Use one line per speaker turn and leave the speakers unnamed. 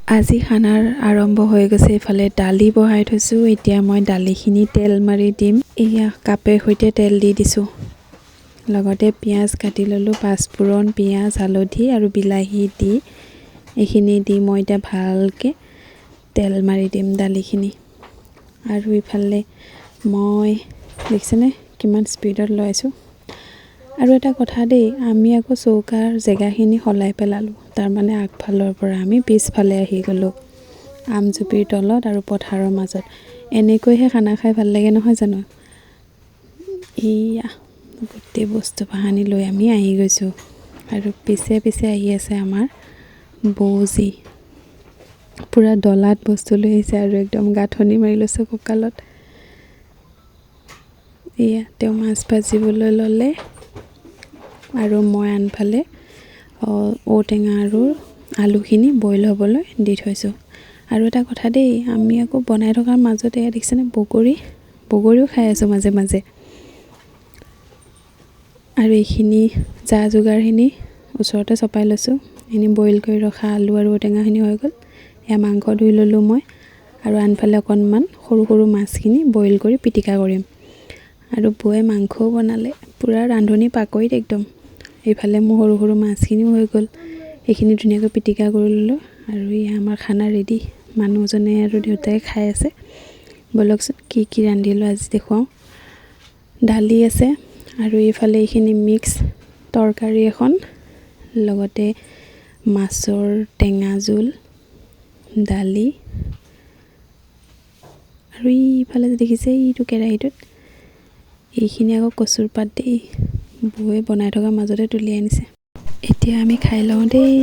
আজি খানাৰ আৰম্ভ হৈ গৈছে। ইফালে দালি বহাই থৈছোঁ। এতিয়া মই দালিখিনি তেল মাৰি দিম। এয়া কাপে সৈতে তেল দি দিছোঁ। লগতে পিঁয়াজ কাটি ল'লোঁ, পাঁচফোৰণ, পিঁয়াজ, হালধি আৰু বিলাহী দি এইখিনি দি মই এতিয়া ভালকৈ তেল মাৰি দিম দালিখিনি। আৰু ইফালে মই দেখিছেনে কিমান স্পীডত লৈছোঁ। আৰু এটা কথা দেই, আমি আকৌ চৌকাৰ জেগাখিনি সলাই পেলালোঁ। তাৰমানে আগফালৰ পৰা আমি পিছফালে আহি গ'লোঁ, আমজোপিৰ তলত আৰু পথাৰৰ মাজত। এনেকৈহে খানা খাই ভাল লাগে নহয় জানো। এয়া গোটেই বস্তু বাহানি লৈ আমি আহি গৈছোঁ। আৰু পিছে পিছে আহি আছে আমাৰ বৌজী। পূৰা ডলাত বস্তু লৈ আহিছে আৰু একদম গাঁঠনি মাৰি লৈছে কঁকালত। এয়া তেওঁ মাছ ভাজিবলৈ ল'লে আৰু মই আনফালে ঔটেঙা আৰু আলুখিনি বইল হ'বলৈ দি থৈছোঁ। আৰু এটা কথা দেই, আমি আকৌ বনাই থকাৰ মাজতে দেখিছেনে বগৰীও খাই আছোঁ মাজে মাজে। আৰু এইখিনি যা যোগাৰখিনি ওচৰতে চপাই লৈছোঁ। এইখিনি বইল কৰি ৰখা আলু আৰু ঔটেঙাখিনি হৈ গ'ল। এয়া মাংস ধুই ল'লোঁ মই। আৰু আনফালে অকণমান সৰু সৰু মাছখিনি বইল কৰি পিটিকা কৰিম। আৰু বৌয়ে মাংসও বনালে, পূৰা ৰান্ধনি পাকৈত একদম। এইফালে মোৰ সৰু সৰু মাছখিনিও হৈ গ'ল, এইখিনি ধুনীয়াকৈ পিটিকা কৰি ল'লোঁ। আৰু এয়া আমাৰ খানা ৰেডি। মানুহজনে আৰু দেউতাই খাই আছে। ব'লকচোন কি কি ৰান্ধিলোঁ আজি দেখুৱাওঁ। দালি আছে আৰু এইফালে এইখিনি মিক্স তৰকাৰী এখন, লগতে মাছৰ টেঙা জোল, দালি আৰু এইফালে দেখিছে এইটো কেৰাহীটোত এইখিনি আকৌ কচুৰ পাত দেই, বৌয়ে বনাই থকাৰ মাজতে তুলি আনিছে। এতিয়া আমি খাই লওঁ দেই।